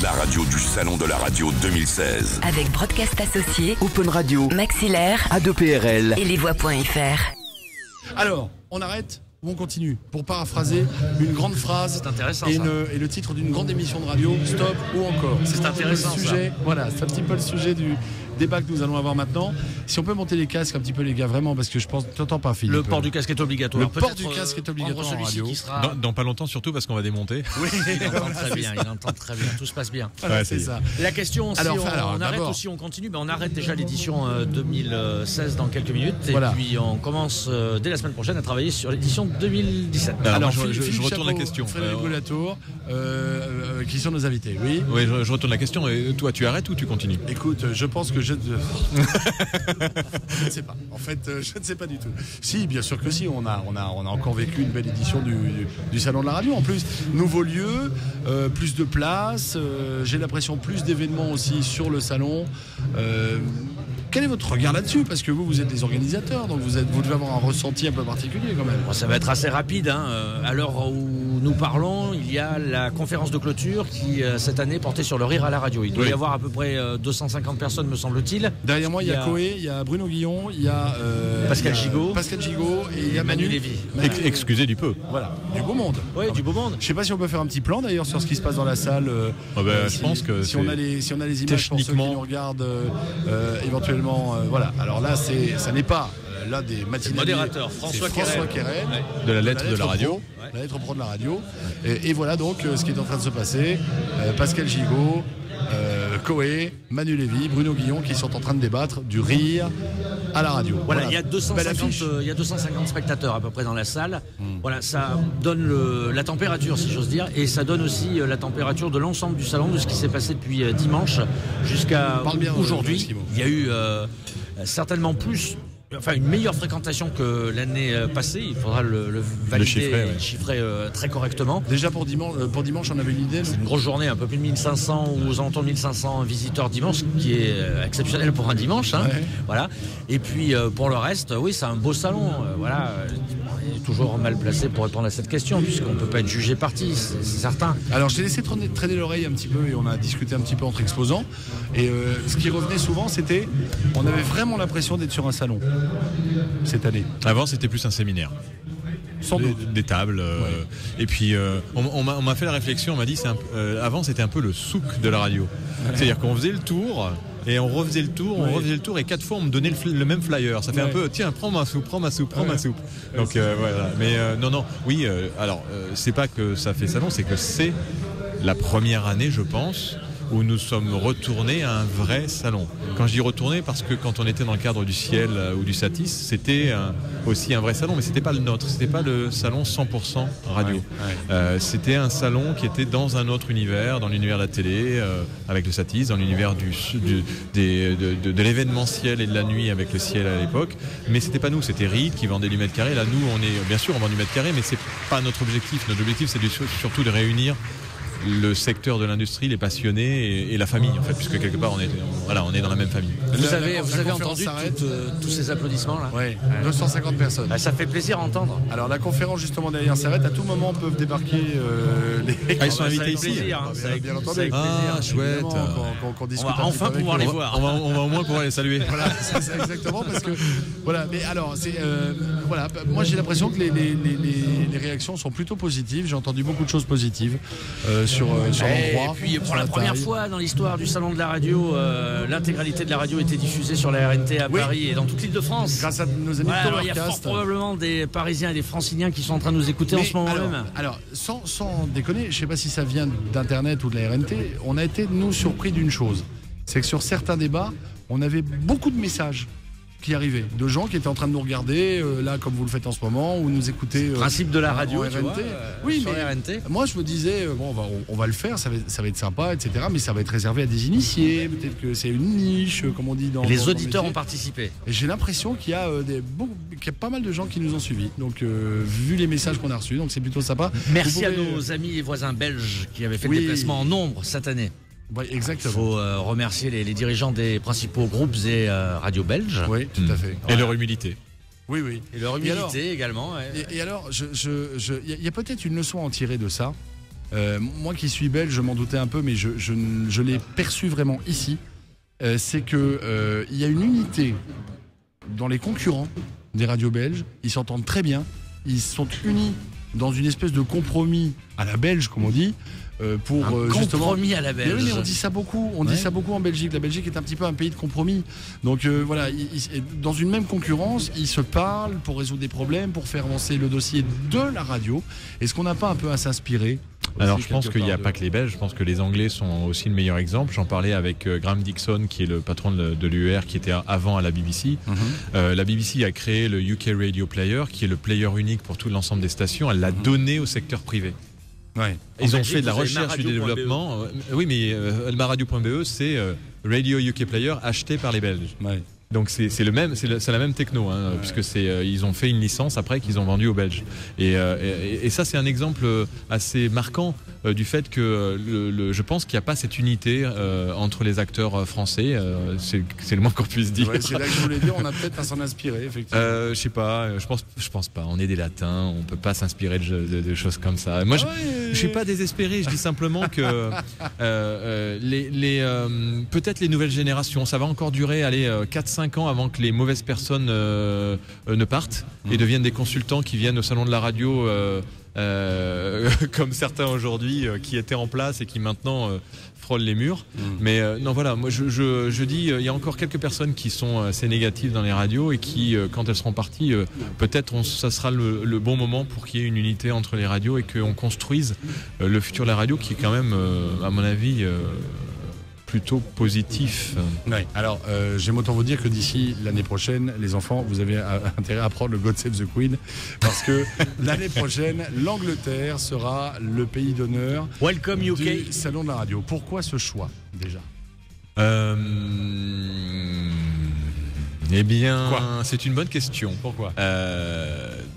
la radio du Salon de la Radio 2016. Avec Broadcast Associés, Open Radio, Maxillaire, A2PRL et lesvoix.fr. Alors, on arrête ou on continue? Pour paraphraser une grande phrase intéressant, et le titre d'une grande émission de radio, Stop ou encore. C'est intéressant, le sujet, voilà, c'est un petit peu le sujet du débat que nous allons avoir maintenant. Si on peut monter les casques un petit peu, les gars, vraiment, parce que je pense, t'entends pas, Philippe. Le port du casque est obligatoire. Le port du casque est obligatoire en radio. Qui sera... Dans pas longtemps, surtout parce qu'on va démonter. Oui, il entend très bien, il entend très bien, tout se passe bien. Voilà, c'est ça. La question, si alors, on arrête ou si on continue, on arrête déjà l'édition 2016 dans quelques minutes, et voilà. puis on commence dès la semaine prochaine à travailler sur l'édition 2017. Alors Philippe je retourne Chapeau, la question. Frédéric Boulatour, qui sont nos invités, oui. Oui, je retourne la question. Et toi, tu arrêtes ou tu continues? Écoute, je pense que je ne sais pas. En fait, je ne sais pas du tout. Si, bien sûr que si. On a encore vécu une belle édition du Salon de la Radio. En plus, nouveau lieu, plus de place. J'ai l'impression plus d'événements aussi sur le salon. Quel est votre regard là-dessus? Parce que vous êtes des organisateurs, donc vous devez avoir un ressenti un peu particulier quand même. Bon, ça va être assez rapide. À l'heure où nous parlons, il y a la conférence de clôture qui, cette année, portait sur le rire à la radio. Il doit y avoir à peu près 250 personnes, me semble-t-il. Derrière moi, il y a Coé, il y a Bruno Guillon, il y a Pascal Gigot et il y a Manu Lévy. Excusez du peu. Voilà, du beau monde. Oui, du beau monde. Je sais pas si on peut faire un petit plan d'ailleurs sur ce qui se passe dans la salle. Je pense que si on a les images pour ceux qui nous regardent éventuellement. Voilà. Alors là, ça n'est pas l'un des matinales. Modérateur François Keren, de la lettre de la radio. La lettre pro de la radio. Et voilà donc ce qui est en train de se passer. Pascal Gigot, Coé, Manu Lévy, Bruno Guillon qui sont en train de débattre du rire à la radio. Voilà, il y a 250 spectateurs à peu près dans la salle. Voilà, ça donne la température, si j'ose dire, et ça donne aussi la température de l'ensemble du salon, de ce qui s'est passé depuis dimanche jusqu'à aujourd'hui. Il y a eu certainement une meilleure fréquentation que l'année passée. Il faudra le valider, le chiffrer très correctement. Déjà pour dimanche, on avait une idée. C'est une grosse journée, un peu plus de 1500 ou aux alentours de 1500 visiteurs dimanche, ce qui est exceptionnel pour un dimanche. Voilà. Et puis pour le reste, oui, c'est un beau salon. Voilà. Il est toujours mal placé pour répondre à cette question, puisqu'on ne peut pas être jugé parti, c'est certain. Alors je t'ai laissé traîner l'oreille un petit peu et on a discuté un petit peu entre exposants. Et ce qui revenait souvent, c'était on avait vraiment l'impression d'être sur un salon cette année. Avant, c'était plus un séminaire. Sans doute. Des tables. Et puis, on m'a fait la réflexion, on m'a dit, avant, c'était un peu le souk de la radio. C'est-à-dire qu'on faisait le tour. Et on refaisait le tour, et 4 fois on me donnait le même flyer. Ça fait un peu, tiens, prends ma soupe. Donc voilà. Mais alors c'est pas que ça fait salon, c'est que c'est la première année, je pense, où nous sommes retournés à un vrai salon. Quand je dis retourner, parce que quand on était dans le cadre du Ciel ou du Satis, c'était aussi un vrai salon, mais c'était pas le nôtre, c'était pas le salon 100% radio. C'était un salon qui était dans un autre univers, dans l'univers de la télé, avec le Satis, dans l'univers de l'événementiel et de la nuit avec le Ciel à l'époque, mais c'était pas nous, c'était Reed qui vendait du mètre carré. Là, nous, bien sûr, on vend du mètre carré, mais c'est pas notre objectif. Notre objectif, c'est surtout de réunir le secteur de l'industrie, les passionnés et la famille, en fait, puisque quelque part on est dans la même famille. Vous avez entendu tous ces applaudissements là? Oui, 250 personnes. Ça fait plaisir à entendre. Alors la conférence justement derrière s'arrête. À tout moment peuvent débarquer les. Ils sont invités ici. Bien entendu. Ah, chouette. Qu'on discute. On va enfin pouvoir les voir. On va au moins pouvoir les saluer. Voilà, c'est ça exactement, parce que voilà. Mais alors c'est voilà. Moi j'ai l'impression que les réactions sont plutôt positives. J'ai entendu beaucoup de choses positives sur l'endroit. Et puis pour la première fois dans l'histoire du salon de la radio, l'intégralité de la radio était diffusée sur la RNT à Paris et dans toute l'île de France. Grâce à nos amis de il y a fort probablement des Parisiens et des Franciliens qui sont en train de nous écouter en ce moment même. Alors, sans déconner, je ne sais pas si ça vient d'Internet ou de la RNT, on a été, nous, surpris d'une chose. C'est que sur certains débats, on avait beaucoup de messages qui arrivaient, de gens qui étaient en train de nous regarder, là, comme vous le faites en ce moment, ou nous écouter. Principe de la radio, RNT. tu vois, oui, sur mais RNT. Moi, je me disais, on va le faire, ça va être sympa, etc. Mais ça va être réservé à des initiés, peut-être que c'est une niche, comme on dit dans. Les auditeurs ont participé. Et j'ai l'impression qu'il y a pas mal de gens qui nous ont suivis. Donc, vu les messages qu'on a reçus, donc c'est plutôt sympa. Merci à nos amis et voisins belges qui avaient fait le déplacement en nombre cette année. Oui, exactement. Il faut remercier les dirigeants des principaux groupes et radios belges. Oui, tout à fait. Et leur humilité. Oui. Et leur humilité également. Et alors, il y a peut-être une leçon à en tirer de ça. Moi qui suis belge, je m'en doutais un peu, mais je l'ai perçu vraiment ici. C'est que il y a une unité dans les concurrents des radios belges. Ils s'entendent très bien. Ils sont unis dans une espèce de compromis à la belge, comme on dit. Pour justement compromis à la belge. Mais on dit ça beaucoup. On dit ça beaucoup en Belgique. La Belgique est un petit peu un pays de compromis. Donc voilà, dans une même concurrence, ils se parlent pour résoudre des problèmes, pour faire avancer le dossier de la radio. Est-ce qu'on n'a pas un peu à s'inspirer? Alors je pense qu'il n'y a pas que les Belges, je pense que les Anglais sont aussi le meilleur exemple. J'en parlais avec Graham Dixon, qui est le patron de l'UR, qui était avant à la BBC. La BBC a créé le UK Radio Player, qui est le player unique pour tout l'ensemble des stations. Elle l'a donné au secteur privé. Ouais. Ils ont fait de la recherche et du développement. Oui, mais maradio.be, c'est Radio UK Player acheté par les Belges. Ouais. Donc c'est la même techno, hein, ouais. Puisque ils ont fait une licence après qu'ils ont vendu aux Belges. Et ça c'est un exemple assez marquant du fait que je pense qu'il n'y a pas cette unité entre les acteurs français. C'est le moins qu'on puisse dire. Ouais, c'est là que je voulais dire, on a peut-être à s'en inspirer, effectivement. Je sais pas, je pense pas. On est des latins, on peut pas s'inspirer de choses comme ça. Moi, je suis pas désespéré. Je dis simplement que peut-être les nouvelles générations, ça va encore durer, 4-5 ans avant que les mauvaises personnes ne partent et deviennent des consultants qui viennent au salon de la radio comme certains aujourd'hui qui étaient en place et qui maintenant frôlent les murs. Mais non, voilà, moi je dis, il y a encore quelques personnes qui sont assez négatives dans les radios et qui, quand elles seront parties, peut-être ça sera le bon moment pour qu'il y ait une unité entre les radios et qu'on construise le futur de la radio qui est quand même, à mon avis, plutôt positif. Oui. Alors, j'aime autant vous dire que d'ici l'année prochaine, les enfants, vous avez intérêt à apprendre le God Save the Queen, parce que l'année prochaine, l'Angleterre sera le pays d'honneur. Welcome UK. Du salon de la radio. Pourquoi ce choix déjà? Eh bien, c'est une bonne question. Pourquoi?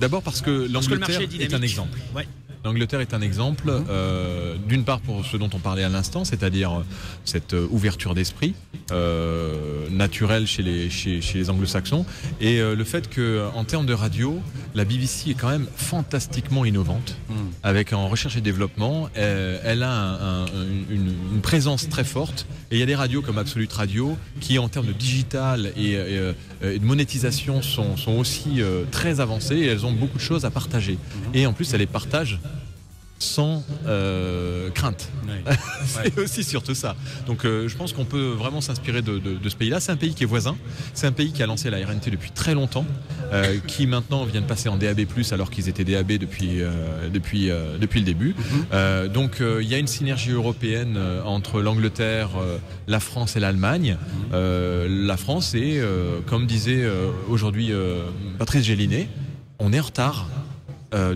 D'abord parce que l'Angleterre est un exemple. Ouais. L'Angleterre est un exemple, d'une part pour ce dont on parlait à l'instant, c'est-à-dire cette ouverture d'esprit naturelle chez les anglo-saxons, et le fait qu'en termes de radio, la BBC est quand même fantastiquement innovante, avec en recherche et développement, elle a une présence très forte, et il y a des radios comme Absolute Radio qui en termes de digital et de monétisation sont aussi très avancées, et elles ont beaucoup de choses à partager. Et en plus, elles les partagent sans crainte. Oui. C'est aussi surtout ça. Donc je pense qu'on peut vraiment s'inspirer de ce pays-là. C'est un pays qui est voisin. C'est un pays qui a lancé la RNT depuis très longtemps, qui maintenant vient de passer en DAB+, alors qu'ils étaient DAB depuis le début. Donc il y a une synergie européenne entre l'Angleterre, la France et l'Allemagne. La France est, comme disait aujourd'hui Patrice Gélinet, on est en retard.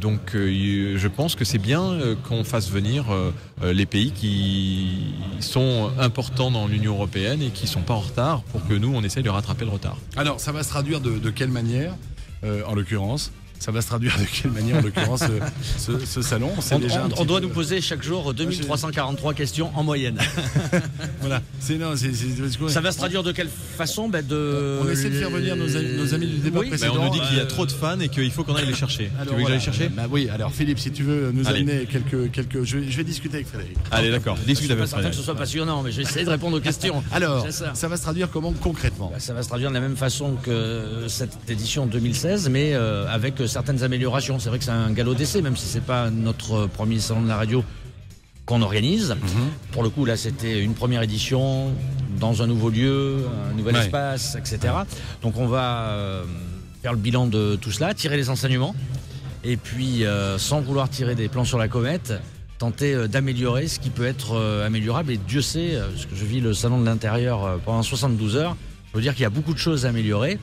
Donc je pense que c'est bien qu'on fasse venir les pays qui sont importants dans l'Union européenne et qui ne sont pas en retard, pour que nous on essaye de rattraper le retard. Alors ça va se traduire de quelle manière en l'occurrence? Ça va se traduire de quelle manière, en l'occurrence, ce salon? On doit nous poser chaque jour 2343 questions en moyenne. Voilà. Ça va se traduire de quelle façon? On essaie de faire venir nos amis du débat précédent. On nous dit qu'il y a trop de fans et qu'il faut qu'on aille les chercher. Alors, tu veux que j'aille chercher? Oui, alors Philippe, si tu veux nous amener quelques... Je vais discuter avec Frédéric. Allez, d'accord. Discute avec Frédéric. Je suis pas certain que ce soit passionnant, mais je vais essayer de répondre aux questions. Alors, ça va se traduire comment concrètement? Ça va se traduire de la même façon que cette édition 2016, mais avec certaines améliorations. C'est vrai que c'est un galop d'essai, même si c'est pas notre premier salon de la radio qu'on organise. Pour le coup, là, c'était une première édition dans un nouveau lieu, un nouvel espace, etc. Donc, on va faire le bilan de tout cela, tirer les enseignements, et puis, sans vouloir tirer des plans sur la comète, tenter d'améliorer ce qui peut être améliorable. Et Dieu sait, parce que je vis le salon de l'intérieur pendant 72 heures, je veux dire qu'il y a beaucoup de choses à améliorer.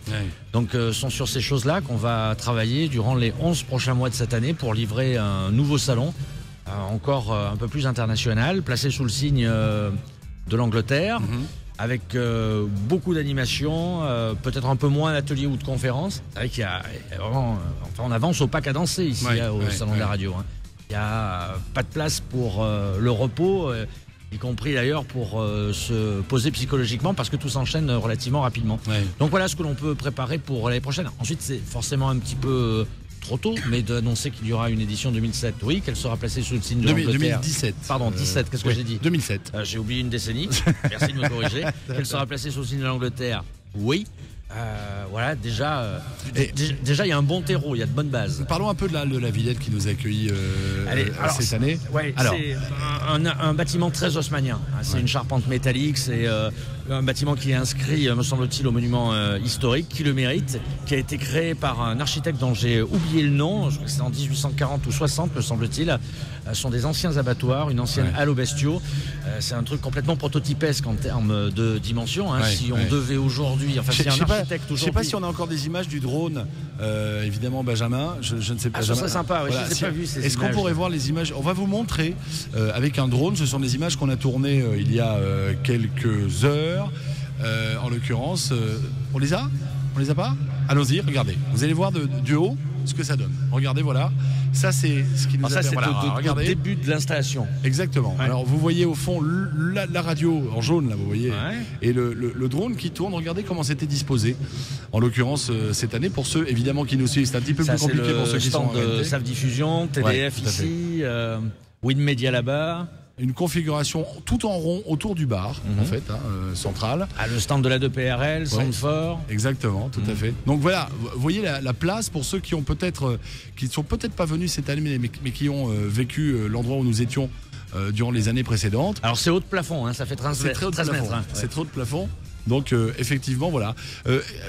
Donc, sont sur ces choses-là qu'on va travailler durant les 11 prochains mois de cette année pour livrer un nouveau salon, encore un peu plus international, placé sous le signe de l'Angleterre, avec beaucoup d'animations, peut-être un peu moins d'ateliers ou de conférences. C'est vrai qu'il y a vraiment... on avance au pas cadencé ici au salon de la radio. Il n'y a pas de place pour le repos, y compris d'ailleurs pour se poser psychologiquement, parce que tout s'enchaîne relativement rapidement. Donc voilà ce que l'on peut préparer pour l'année prochaine. Ensuite, c'est forcément un petit peu trop tôt, mais d'annoncer qu'il y aura une édition 2007. Oui, qu'elle sera placée sous le signe de l'Angleterre. 2017. Pardon, 17, qu'est-ce que j'ai dit 2007. J'ai oublié une décennie. Merci de me corriger. Qu'elle sera placée sous le signe de l'Angleterre. Oui. Voilà, déjà, il y a un bon terreau, il y a de bonnes bases. Parlons un peu de la Villette qui nous accueille cette année. Ouais, c'est un bâtiment très haussmannien. C'est une charpente métallique, c'est un bâtiment qui est inscrit, me semble-t-il, au monument historique, qui le mérite, qui a été créé par un architecte dont j'ai oublié le nom, je crois que c'est en 1840 ou 60, me semble-t-il. Ce sont des anciens abattoirs, une ancienne halle aux bestiaux. C'est un truc complètement prototypesque en termes de dimension. Si on devait aujourd'hui, enfin, si un architecte aujourd'hui... Je ne sais pas si on a encore des images du drone, évidemment, Benjamin. Je ne sais pas. Ça serait sympa, voilà, je ne les ai pas vues, ces images. Est-ce qu'on pourrait voir les images? On va vous montrer avec un drone. Ce sont des images qu'on a tournées il y a quelques heures. En l'occurrence, on les a? On les a pas? Allons-y, regardez. Vous allez voir du haut ce que ça donne. Regardez, voilà. Ça, c'est ce qui nous a c'est le début de l'installation. Exactement. Ouais. Alors, vous voyez au fond la radio en jaune, là, vous voyez, et le drone qui tourne. Regardez comment c'était disposé. En l'occurrence, cette année, pour ceux, évidemment, qui nous suivent, c'est un petit peu plus compliqué pour ceux qui sont en réalité. SAF Diffusion, TDF ici, WinMedia là-bas. Une configuration tout en rond autour du bar, en fait, central. Le stand de la 2PRL, Sandfort. Exactement, tout à fait. Donc voilà, vous voyez la place pour ceux qui ont qui ne sont peut-être pas venus cette année, mais qui ont vécu l'endroit où nous étions durant les années précédentes. Alors c'est haut de plafond, ça fait 13 mètres. C'est très haut de plafond. Donc effectivement, voilà.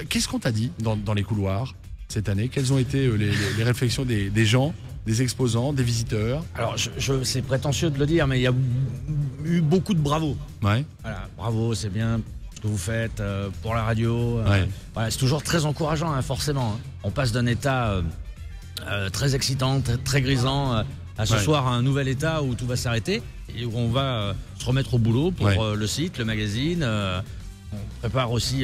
Qu'est-ce qu'on t'a dit dans les couloirs cette année? Quelles ont été les réflexions des gens, des exposants, des visiteurs? Alors, c'est prétentieux de le dire, mais il y a eu beaucoup de bravo. Ouais. Voilà, bravo, c'est bien ce que vous faites pour la radio. Voilà, c'est toujours très encourageant, forcément. On passe d'un état très excitant, très grisant, à ce soir à un nouvel état où tout va s'arrêter et où on va se remettre au boulot pour le site, le magazine. On prépare aussi...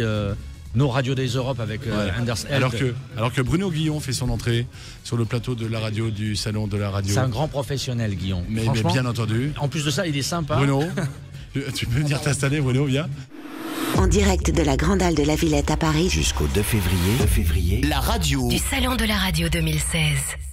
nos Radio Days Europe avec Anders Held. Alors que Bruno Guillon fait son entrée sur le plateau de la radio du Salon de la Radio. C'est un grand professionnel, Guillon. Mais bien entendu. En plus de ça, il est sympa. Bruno, tu peux venir t'installer, Bruno, viens. En direct de la Grande Halle de la Villette à Paris jusqu'au 2 février, la radio du Salon de la Radio 2016.